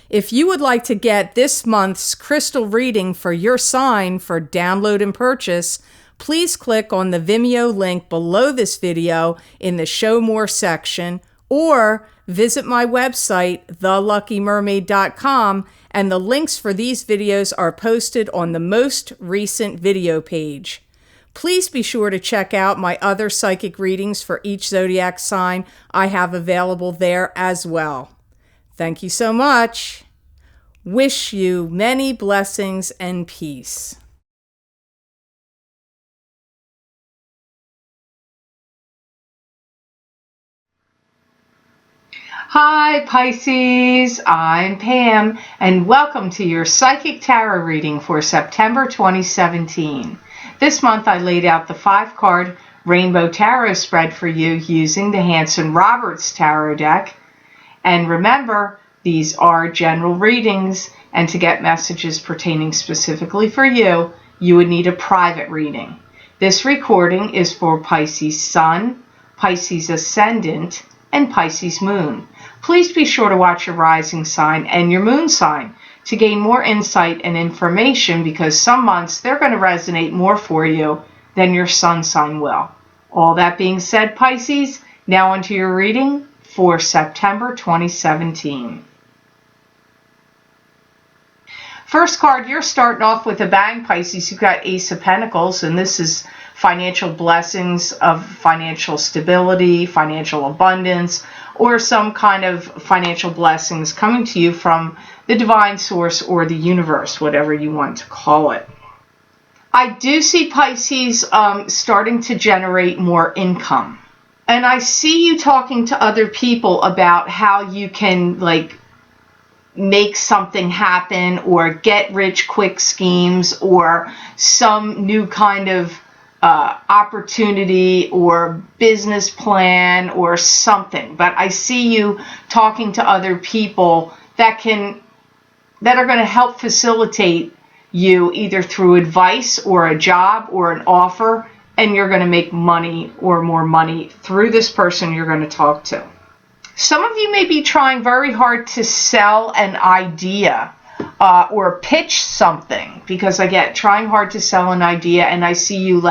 If you would like to get this month's crystal reading for your sign for download and purchase, please click on the Vimeo link below this video in the Show More section, or visit my website, theluckymermaid.com, and the links for these videos are posted on the most recent video page. Please be sure to check out my other psychic readings for each zodiac sign I have available there as well. Thank you so much. Wish you many blessings and peace. Hi Pisces, I'm Pam, and welcome to your Psychic Tarot reading for September 2017. This month I laid out the 5-card Rainbow Tarot spread for you using the Hanson-Roberts Tarot deck. And remember, these are general readings, and to get messages pertaining specifically for you, you would need a private reading. This recording is for Pisces Sun, Pisces Ascendant, and Pisces Moon. Please be sure to watch your rising sign and your moon sign to gain more insight and information, because some months they're going to resonate more for you than your sun sign will. All that being said, Pisces, now onto your reading for September 2017. First card, you're starting off with a bang, Pisces. You've got Ace of Pentacles, and this is financial blessings of financial stability, financial abundance, or some kind of financial blessings coming to you from the divine source or the universe, whatever you want to call it. I do see Pisces starting to generate more income. And I see you talking to other people about how you can make something happen, or get rich quick schemes, or some new kind of opportunity or business plan or something. But I see you talking to other people that are going to help facilitate you, either through advice or a job or an offer, and you're going to make money or more money through this person you're going to talk to. Some of you may be trying very hard to sell an idea or pitch something, because I get trying hard to sell an idea, and I see you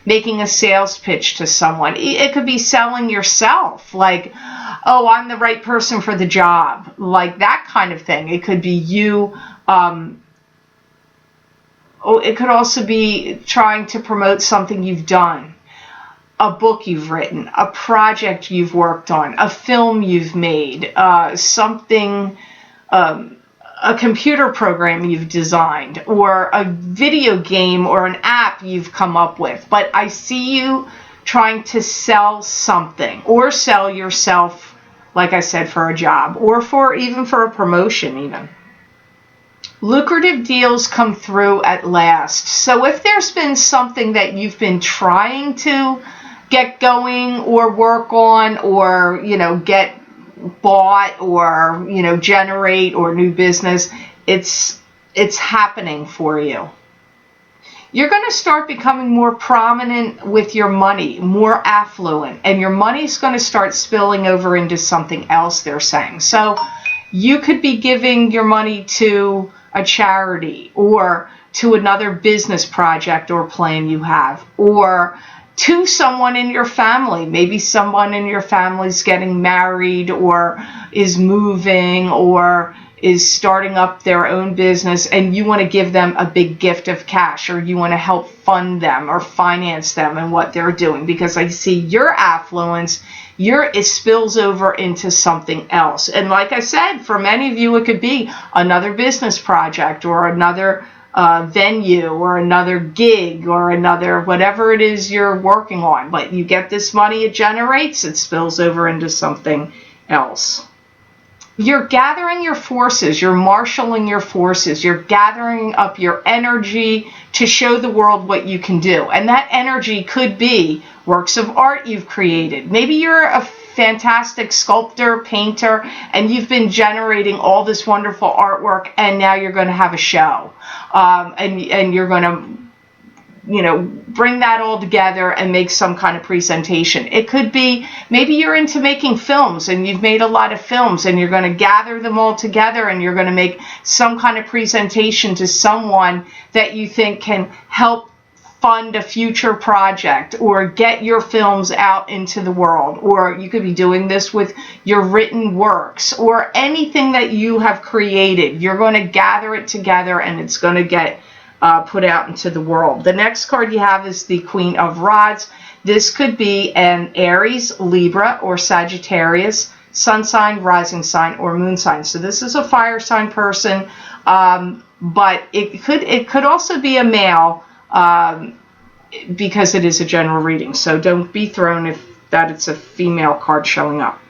making a sales pitch to someone. It could be selling yourself, oh, I'm the right person for the job, that kind of thing. It could be you. It could also be trying to promote something you've done, a book you've written, a project you've worked on, a film you've made, something, a computer program you've designed, or a video game or an app you've come up with. But I see you trying to sell something, or sell yourself, like I said, for a job, or even for a promotion even. Lucrative deals come through at last. So if there's been something that you've been trying to get going or work on, or get bought, or generate, or new business, it's happening for you. You're going to start becoming more prominent with your money, more affluent, and your money's going to start spilling over into something else, they're saying. So you could be giving your money to a charity, or to another business project or plan you have, or to someone in your family. Maybe someone in your family's getting married, or is moving, or is starting up their own business, and you want to give them a big gift of cash, or you want to help fund them or finance them in what they're doing, because I see your affluence, it spills over into something else. And like I said, for many of you, it could be another business project, or another venue, or another gig, or another whatever it is you're working on. But you get this money it generates, it spills over into something else. You're gathering your forces, you're marshaling your forces, you're gathering up your energy to show the world what you can do. And that energy could be works of art you've created. Maybe you're a fantastic sculptor, painter, and you've been generating all this wonderful artwork, and now you're going to have a show. And you're going to bring that all together and make some kind of presentation. It could be maybe you're into making films and you've made a lot of films and you're going to gather them all together and you're going to make some kind of presentation to someone that you think can help fund a future project or get your films out into the world. Or you could be doing this with your written works or anything that you have created. You're going to gather it together and it's going to get put out into the world. The next card you have is the Queen of Rods. This could be an Aries, Libra, or Sagittarius, sun sign, rising sign, or moon sign. So this is a fire sign person, but it could also be a male, because it is a general reading. So don't be thrown if that it's a female card showing up.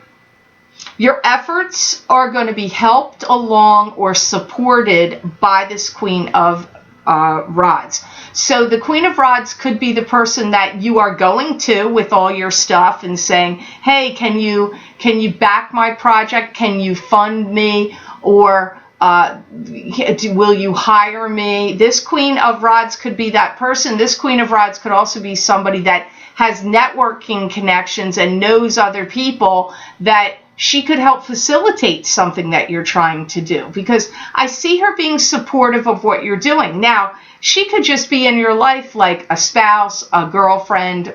Your efforts are going to be helped along or supported by this Queen of Rods. So the Queen of Rods could be the person that you are going to with all your stuff and saying, hey, can you back my project? Can you fund me? Or will you hire me? This Queen of Rods could be that person. This Queen of Rods could also be somebody that has networking connections and knows other people that she could help facilitate something that you're trying to do, because I see her being supportive of what you're doing. Now, she could just be in your life like a spouse, a girlfriend,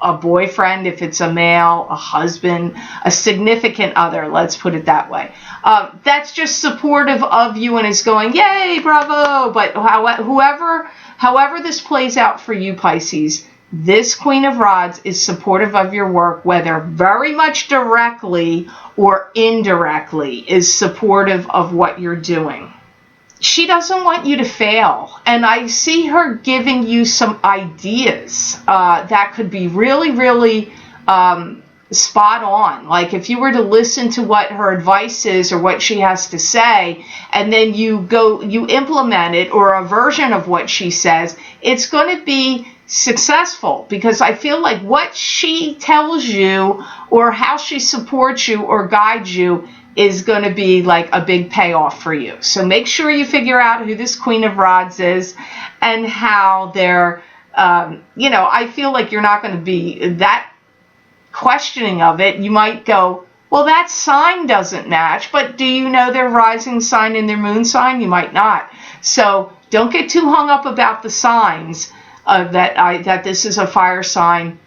a boyfriend, if it's a male, a husband, a significant other, let's put it that way. That's just supportive of you and is going, yay, bravo. But however this plays out for you, Pisces, this Queen of Rods is supportive of your work, whether very much directly or indirectly is supportive of what you're doing. She doesn't want you to fail. And I see her giving you some ideas that could be really, really spot on. Like if you were to listen to what her advice is or what she has to say, and then you implement it or a version of what she says, it's going to be successful, because I feel like what she tells you or how she supports you or guides you is going to be like a big payoff for you. So make sure you figure out who this Queen of Rods is and how they're, I feel like you're not going to be that questioning of it. You might go, well, that sign doesn't match, but do you know their rising sign and their moon sign? You might not. So don't get too hung up about the signs. That this is a fire sign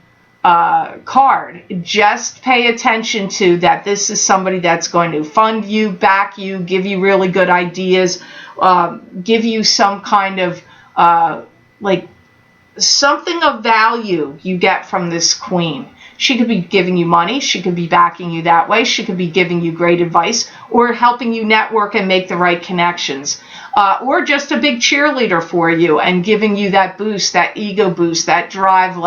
card. Just pay attention to that this is somebody that's going to fund you, back you, give you really good ideas, give you some kind of like something of value you get from this queen. She could be giving you money. She could be backing you that way. She could be giving you great advice or helping you network and make the right connections. Or just a big cheerleader for you and giving you that boost, that ego boost, that drive,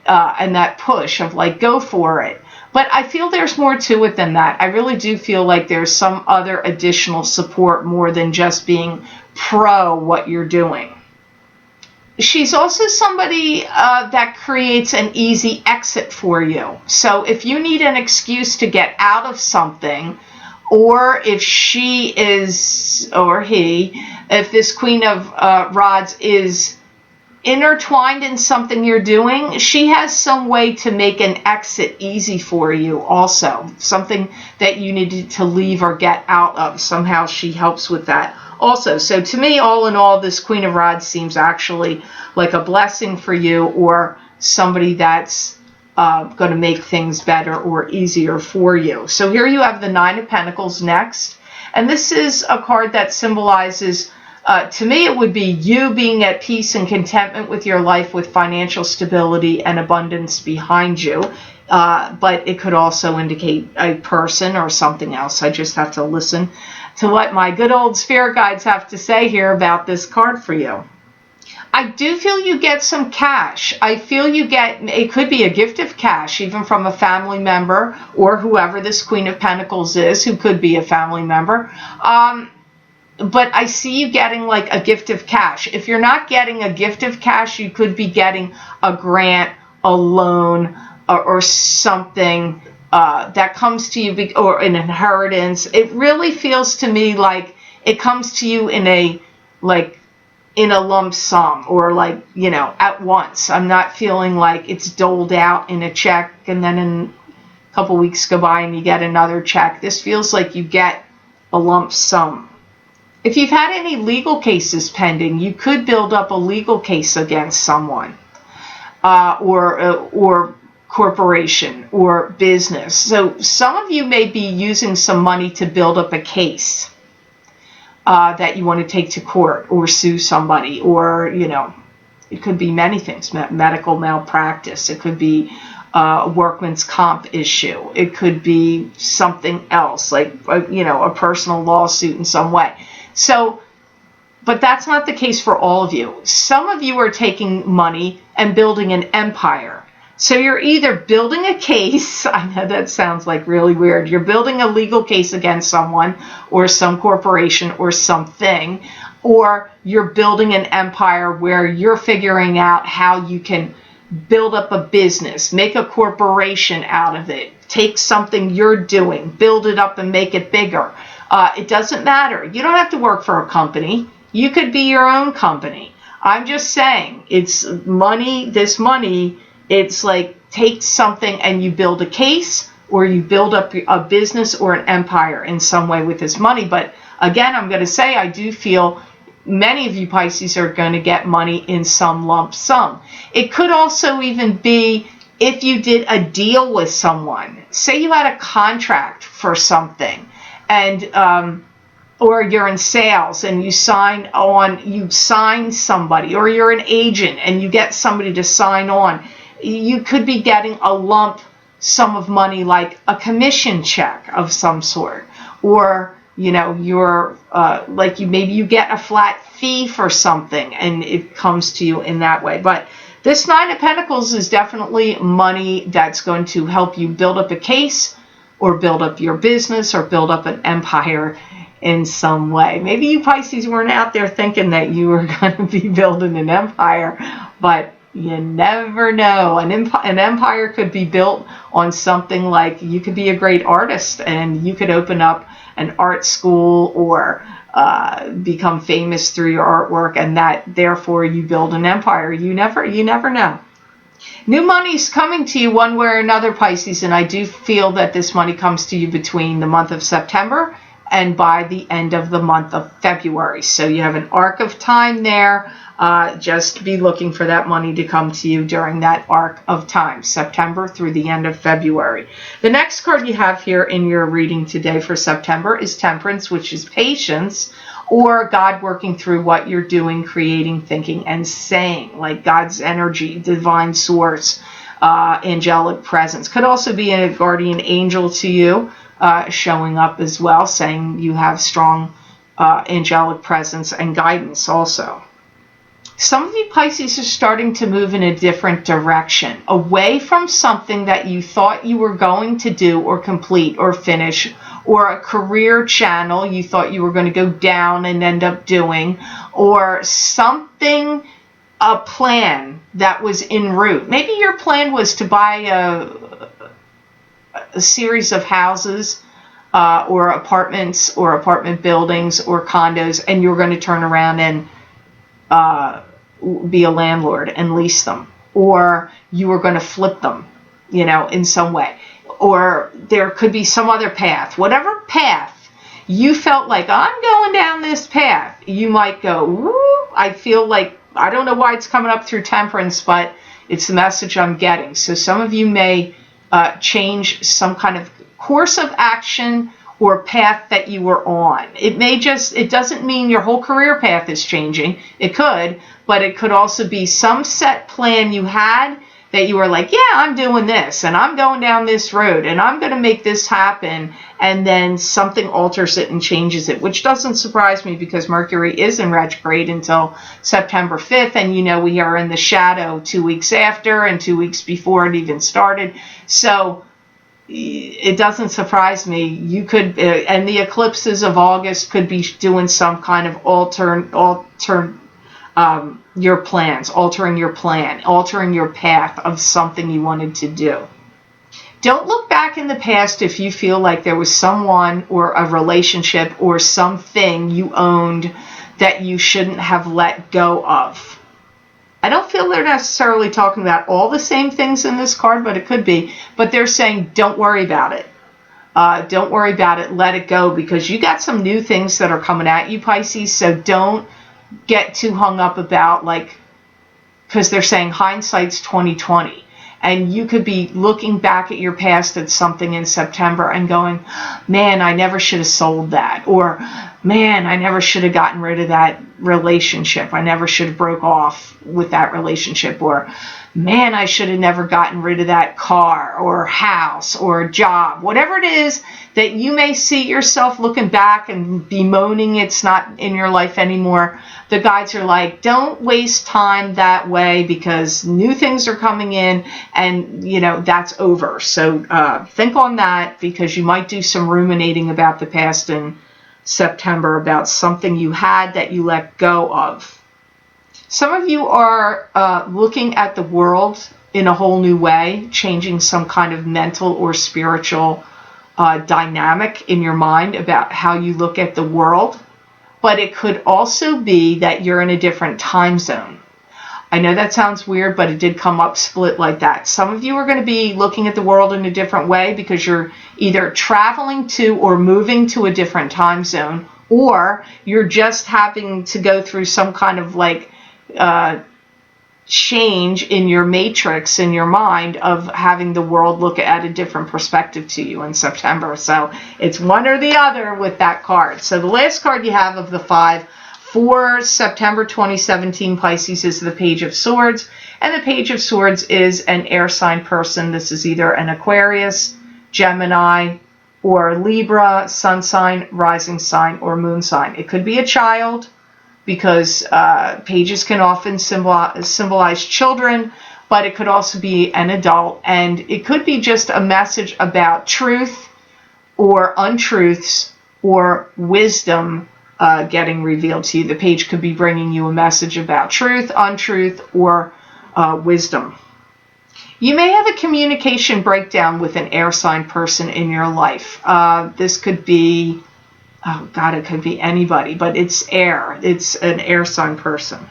and that push of go for it. But I feel there's more to it than that. I really do feel like there's some other additional support more than just being pro what you're doing. She's also somebody that creates an easy exit for you. So if you need an excuse to get out of something, or if she is, or he, if this Queen of Rods is intertwined in something you're doing, she has some way to make an exit easy for you also. Something that you needed to leave or get out of. Somehow she helps with that also. So to me, all in all, this Queen of Rods seems actually like a blessing for you, or somebody that's going to make things better or easier for you. So here you have the Nine of Pentacles next. And this is a card that symbolizes, to me, it would be you being at peace and contentment with your life, with financial stability and abundance behind you. But it could also indicate a person or something else. I just have to listen to what my good old spirit guides have to say here about this card for you. I do feel you get some cash. I feel you get, it could be a gift of cash, even from a family member or whoever this Queen of Pentacles is, who could be a family member. But I see you getting like a gift of cash. If you're not getting a gift of cash, you could be getting a grant, a loan, or something that comes to you, or an inheritance. It really feels to me like it comes to you in in a lump sum, or like, at once. I'm not feeling like it's doled out in a check and then in a couple weeks go by and you get another check. This feels like you get a lump sum. If you've had any legal cases pending, you could build up a legal case against someone, or corporation or business. So some of you may be using some money to build up a case that you want to take to court or sue somebody, or it could be many things: medical malpractice. It could be a workman's comp issue. It could be something else, like a personal lawsuit in some way. So, but that's not the case for all of you. Some of you are taking money and building an empire. So you're either building a case, I know that sounds like really weird, you're building a legal case against someone or some corporation or something, or you're building an empire where you're figuring out how you can build up a business, make a corporation out of it, take something you're doing, build it up and make it bigger. It doesn't matter. You don't have to work for a company. You could be your own company. I'm just saying, it's money, this money, it's like take something and you build a case, or you build up a business or an empire in some way with this money. But again, I'm going to say, I do feel many of you Pisces are going to get money in some lump sum. It could also even be if you did a deal with someone. Say you had a contract for something, and or you're in sales and you sign somebody, or you're an agent and you get somebody to sign on. You could be getting a lump sum of money, like a commission check of some sort, or you're maybe you get a flat fee for something and it comes to you in that way. But this Nine of Pentacles is definitely money that's going to help you build up a case, or build up your business, or build up an empire in some way. Maybe you Pisces weren't out there thinking that you were going to be building an empire, but you never know. An empire could be built on something like, you could be a great artist and you could open up an art school, or become famous through your artwork, and that therefore you build an empire. You never know. New money's coming to you one way or another, Pisces, and I do feel that this money comes to you between the month of September and by the end of the month of February. So you have an arc of time there. Just be looking for that money to come to you during that arc of time, September through the end of February. The next card you have here in your reading today for September is Temperance, which is patience, or God working through what you're doing, creating, thinking, and saying, like God's energy, divine source, angelic presence. Could also be a guardian angel to you, showing up as well, saying you have strong angelic presence and guidance also. Some of you Pisces are starting to move in a different direction, away from something that you thought you were going to do or complete or finish, or a career channel you thought you were going to go down and end up doing, or something, a plan that was en route. Maybe your plan was to buy a series of houses, or apartments, or apartment buildings, or condos, and you're going to turn around and be a landlord and lease them, or you were going to flip them, in some way, or there could be some other path. Whatever path you felt like, I'm going down this path, you might go, woo, I feel like, I don't know why it's coming up through Temperance, but it's the message I'm getting. So some of you may change some kind of course of action or path that you were on. It doesn't mean your whole career path is changing. It could, but it could also be some set plan you had that you were like, yeah, I'm doing this, and I'm going down this road, and I'm going to make this happen, and then something alters it and changes it, which doesn't surprise me because Mercury is in retrograde until September 5th, and we are in the shadow 2 weeks after and 2 weeks before it even started. So it doesn't surprise me. You could, and the eclipses of August could be doing some kind of altering your plans, altering your plan, altering your path of something you wanted to do. Don't look back in the past if you feel like there was someone or a relationship or something you owned that you shouldn't have let go of. I don't feel they're necessarily talking about all the same things in this card, but it could be. But they're saying, don't worry about it. Don't worry about it. Let it go, because you got some new things that are coming at you, Pisces. So don't get too hung up about, like, because they're saying hindsight's 2020. And you could be looking back at your past at something in September and going, man, I never should have sold that. Or, man, I never should have gotten rid of that relationship. I never should have broke off with that relationship. Or, man, I should have never gotten rid of that car or house or job. Whatever it is that you may see yourself looking back and bemoaning it's not in your life anymore, the guides are like, don't waste time that way, because new things are coming in and, you know, that's over. So think on that, because you might do some ruminating about the past in September, about something you had that you let go of. Some of you are looking at the world in a whole new way, changing some kind of mental or spiritual dynamic in your mind about how you look at the world. But it could also be that you're in a different time zone. I know that sounds weird, but it did come up split like that. Some of you are going to be looking at the world in a different way because you're either traveling to or moving to a different time zone, or you're just having to go through some kind of like change in your matrix, in your mind, of having the world look at a different perspective to you in September. So it's one or the other with that card. So the last card you have of the 5 for September 2017, Pisces, is the Page of Swords. And the Page of Swords is an air sign person. This is either an Aquarius, Gemini, or Libra, sun sign, rising sign, or moon sign. It could be a child, because pages can often symbolize children, but it could also be an adult, and it could be just a message about truth or untruths or wisdom getting revealed to you. The page could be bringing you a message about truth, untruth, or wisdom. You may have a communication breakdown with an air sign person in your life. This could be, oh God, it could be anybody, but it's air. It's an air sign person.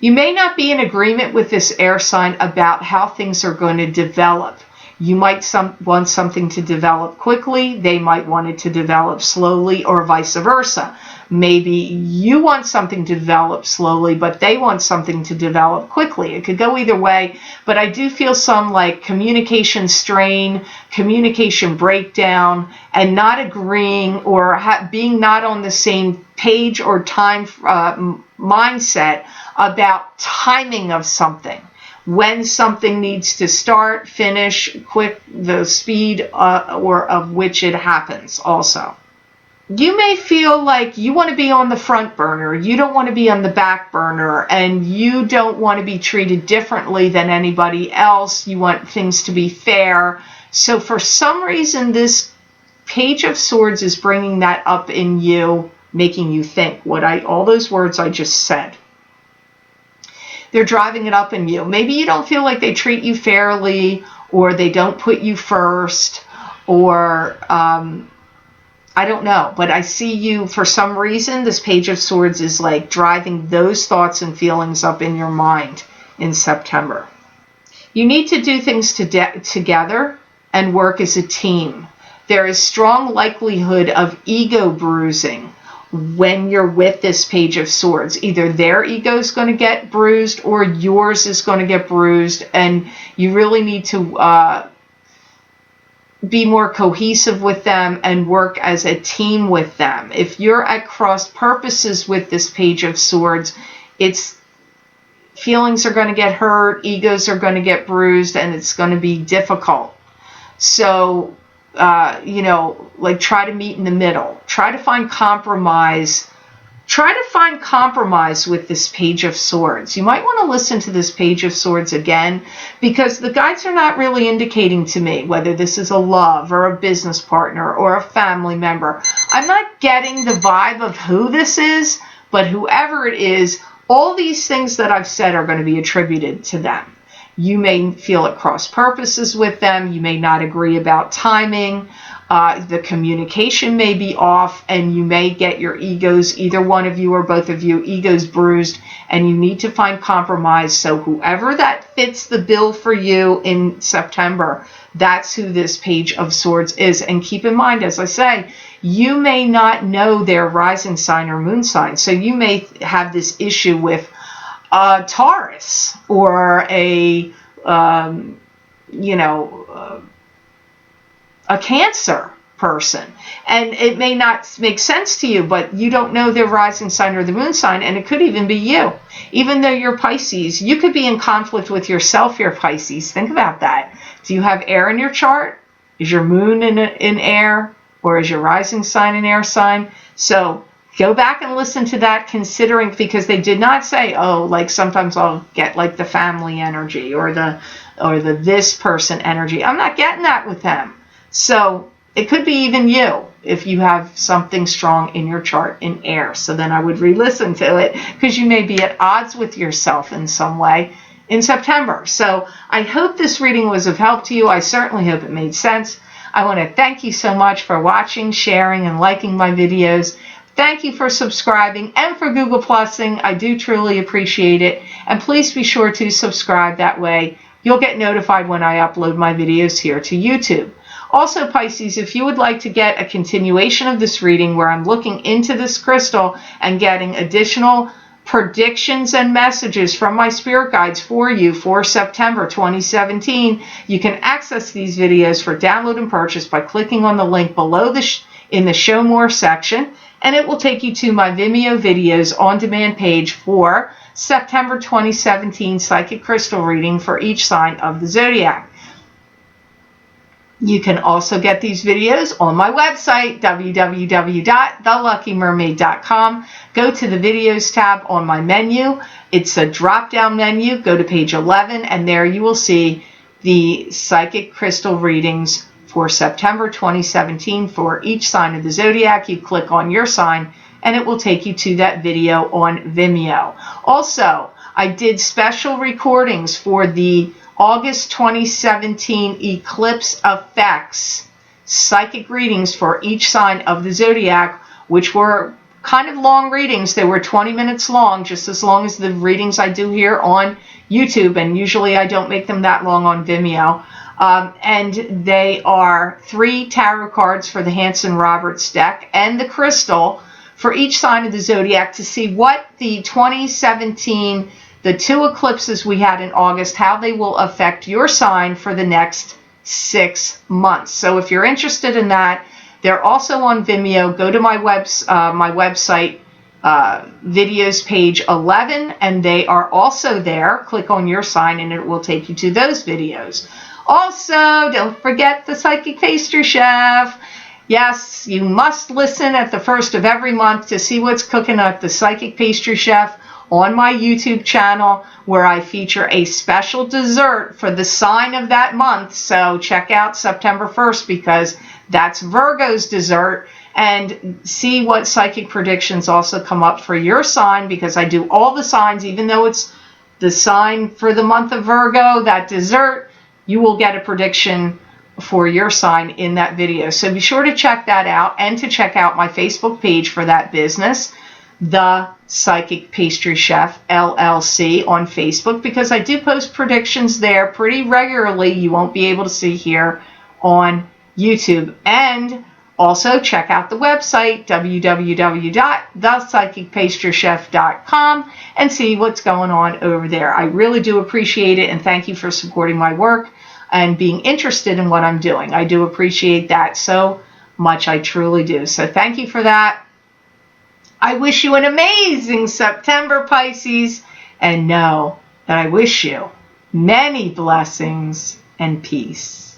You may not be in agreement with this air sign about how things are going to develop. You might want something to develop quickly. They might want it to develop slowly, or vice versa. Maybe you want something to develop slowly, but they want something to develop quickly. It could go either way, but I do feel some like communication strain, communication breakdown, and not agreeing, or being not on the same page or time mindset about timing of something. When something needs to start, finish, quick, the speed or of which it happens also. You may feel like you want to be on the front burner, you don't want to be on the back burner, and you don't want to be treated differently than anybody else. You want things to be fair. So for some reason, this Page of Swords is bringing that up in you, making you think all those words I just said. They're driving it up in you. Maybe you don't feel like they treat you fairly, or they don't put you first, or I don't know. But I see you, for some reason, this Page of Swords is like driving those thoughts and feelings up in your mind in September. You need to do things together and work as a team. There is strong likelihood of ego bruising when you're with this Page of Swords. Either their ego is going to get bruised, or yours is going to get bruised, and you really need to be more cohesive with them and work as a team with them. If you're at cross purposes with this Page of Swords, feelings are going to get hurt, egos are going to get bruised, and it's going to be difficult. So like, try to meet in the middle. Try to find compromise. Try to find compromise with this Page of Swords. You might want to listen to this Page of Swords again, because the guides are not really indicating to me whether this is a love or a business partner or a family member. I'm not getting the vibe of who this is, but whoever it is, all these things that I've said are going to be attributed to them. You may feel at cross purposes with them. You may not agree about timing. The communication may be off, and you may get your egos, either one of you or both of you, egos bruised, and you need to find compromise. So whoever that fits the bill for you in September, that's who this Page of Swords is. And keep in mind, as I say, you may not know their rising sign or moon sign. So you may have this issue with Taurus or a Cancer person, and it may not make sense to you, but you don't know their rising sign or the moon sign, and it could even be you. Even though you're Pisces, you could be in conflict with yourself. You're Pisces. Think about that. Do you have air in your chart? Is your moon in air, or is your rising sign an air sign? So go back and listen to that, considering, because they did not say, oh, like sometimes I'll get like the family energy or the this person energy. I'm not getting that with them. So it could be even you if you have something strong in your chart in air. So then I would re-listen to it, because you may be at odds with yourself in some way in September. So I hope this reading was of help to you. I certainly hope it made sense. I want to thank you so much for watching, sharing, and liking my videos. Thank you for subscribing and for Google Plusing. I do truly appreciate it. And please be sure to subscribe. That way you'll get notified when I upload my videos here to YouTube. Also, Pisces, if you would like to get a continuation of this reading where I'm looking into this crystal and getting additional predictions and messages from my spirit guides for you for September 2017, you can access these videos for download and purchase by clicking on the link below in the Show More section, and it will take you to my Vimeo videos on demand page for September 2017 psychic crystal reading for each sign of the zodiac. You can also get these videos on my website, www.theluckymermaid.com. Go to the videos tab on my menu. It's a drop-down menu. Go to page 11, and there you will see the psychic crystal readings for September 2017 for each sign of the zodiac. You click on your sign, and it will take you to that video on Vimeo. Also, I did special recordings for the August 2017 eclipse effects psychic readings for each sign of the zodiac, which were kind of long readings. They were 20 minutes long, just as long as the readings I do here on YouTube, and usually I don't make them that long on Vimeo. And they are 3 tarot cards for the Hanson Roberts deck and the crystal for each sign of the zodiac to see what the 2017 the 2 eclipses we had in August, how they will affect your sign for the next 6 months. So if you're interested in that, they're also on Vimeo. Go to my website, videos page 11, and they are also there. Click on your sign, and it will take you to those videos. Also, don't forget the Psychic Pastry Chef. Yes, you must listen at the first of every month to see what's cooking at the Psychic Pastry Chef on my YouTube channel, where I feature a special dessert for the sign of that month. So check out September 1st, because that's Virgo's dessert, and see what psychic predictions also come up for your sign, because I do all the signs. Even though it's the sign for the month of Virgo, that dessert, you will get a prediction for your sign in that video. So be sure to check that out, and to check out my Facebook page for that business, The Psychic Pastry Chef LLC, on Facebook, because I do post predictions there pretty regularly. You won't be able to see here on YouTube. And also check out the website, www.thepsychicpastrychef.com, and see what's going on over there. I really do appreciate it, and thank you for supporting my work and being interested in what I'm doing. I do appreciate that so much. I truly do. So thank you for that. I wish you an amazing September, Pisces, and know that I wish you many blessings and peace.